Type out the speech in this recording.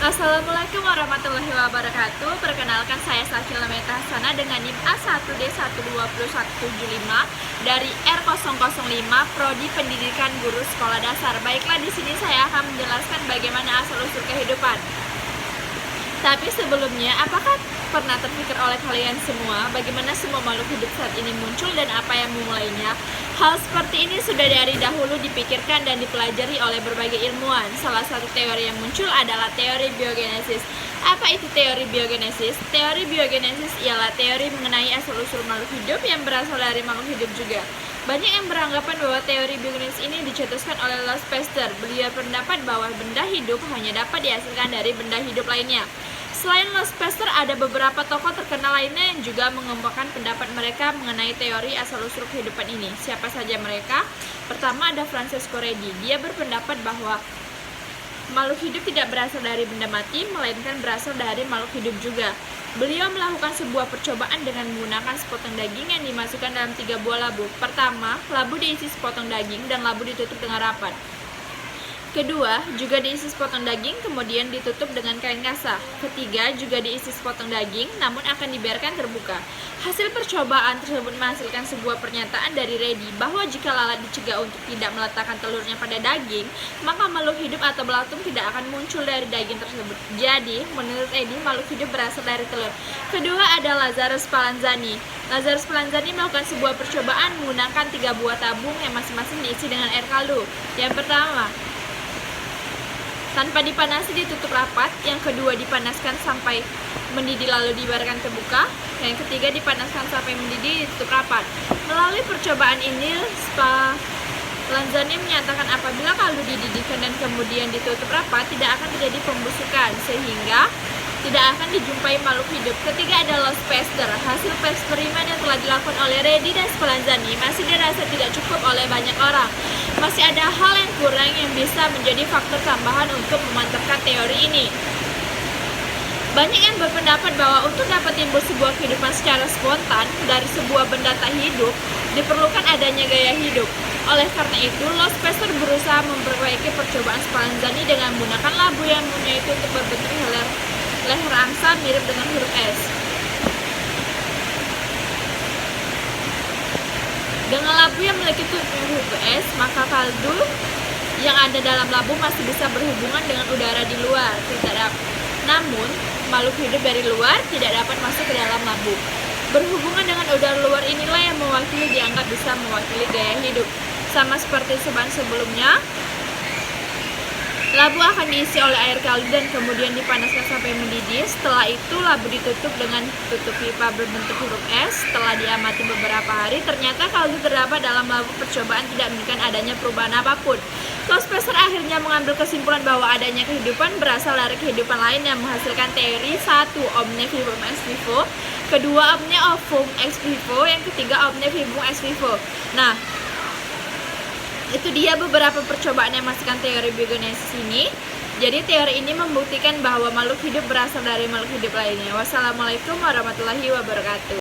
Assalamualaikum warahmatullahi wabarakatuh. Perkenalkan, saya Sakila Meta Hasanah dengan NIM A1D121175 dari R005 Prodi Pendidikan Guru Sekolah Dasar. Baiklah, di sini saya akan menjelaskan bagaimana asal-usul kehidupan. Tapi sebelumnya, apakah pernah terpikir oleh kalian semua bagaimana semua makhluk hidup saat ini muncul dan apa yang memulainya? Hal seperti ini sudah dari dahulu dipikirkan dan dipelajari oleh berbagai ilmuwan. Salah satu teori yang muncul adalah teori biogenesis. Apa itu teori biogenesis? Teori biogenesis ialah teori mengenai asal-usul makhluk hidup yang berasal dari makhluk hidup juga. Banyak yang beranggapan bahwa teori biogenesis ini dicetuskan oleh Louis Pasteur. Beliau berpendapat bahwa benda hidup hanya dapat dihasilkan dari benda hidup lainnya. Selain Louis Pasteur, ada beberapa tokoh terkenal lainnya yang juga mengembangkan pendapat mereka mengenai teori asal-usul kehidupan ini. Siapa saja mereka? Pertama ada Francesco Redi. Dia berpendapat bahwa makhluk hidup tidak berasal dari benda mati, melainkan berasal dari makhluk hidup juga. Beliau melakukan sebuah percobaan dengan menggunakan sepotong daging yang dimasukkan dalam 3 buah labu. Pertama, labu diisi sepotong daging dan labu ditutup dengan rapat. Kedua, juga diisi sepotong daging, kemudian ditutup dengan kain kasah. Ketiga, juga diisi sepotong daging, namun akan dibiarkan terbuka. Hasil percobaan tersebut menghasilkan sebuah pernyataan dari Redi bahwa jika lalat dicegah untuk tidak meletakkan telurnya pada daging, maka makhluk hidup atau belatung tidak akan muncul dari daging tersebut. Jadi, menurut Redi, makhluk hidup berasal dari telur. Kedua ada Lazarus Spallanzani. Lazarus Spallanzani melakukan sebuah percobaan menggunakan 3 buah tabung yang masing-masing diisi dengan air kaldu. Yang pertama, tanpa dipanasi ditutup rapat. Yang kedua, dipanaskan sampai mendidih lalu dibiarkan terbuka. Yang ketiga, dipanaskan sampai mendidih ditutup rapat. Melalui percobaan ini, Spallanzani menyatakan apabila kaldu dididihkan dan kemudian ditutup rapat, tidak akan terjadi pembusukan sehingga tidak akan dijumpai makhluk hidup. Ketiga ada Louis Pasteur. Hasil eksperimen yang telah dilakukan oleh Redi dan Spallanzani masih dirasa tidak cukup oleh banyak orang. Masih ada hal yang kurang yang bisa menjadi faktor tambahan untuk memantapkan teori ini. Banyak yang berpendapat bahwa untuk dapat timbul sebuah kehidupan secara spontan dari sebuah benda tak hidup, diperlukan adanya gaya hidup. Oleh karena itu, Louis Pasteur berusaha memperbaiki percobaan Spallanzani dengan menggunakan labu yang mempunyai tutup berbentuk leher angsa mirip dengan huruf S. Dengan labu yang memiliki tutup huruf S, maka kaldu yang ada dalam labu masih bisa berhubungan dengan udara di luar. Namun, makhluk hidup dari luar tidak dapat masuk ke dalam labu. Berhubungan dengan udara luar inilah yang dianggap bisa mewakili gaya hidup. Sama seperti sebelumnya, labu akan diisi oleh air kaldu dan kemudian dipanaskan sampai mendidih. Setelah itu, labu ditutup dengan tutup pipa berbentuk huruf S. Setelah diamati beberapa hari, ternyata kaldu terdapat dalam labu percobaan tidak menunjukkan adanya perubahan apapun. Louis Pasteur akhirnya mengambil kesimpulan bahwa adanya kehidupan berasal dari kehidupan lain yang menghasilkan teori 1. Omne vivum ex vivo, kedua omne ovum ex vivo, yang ketiga omne vivum ex vivo. Nah, itu dia beberapa percobaan yang menghasilkan teori biogenesis ini. Jadi teori ini membuktikan bahwa makhluk hidup berasal dari makhluk hidup lainnya. Wassalamualaikum warahmatullahi wabarakatuh.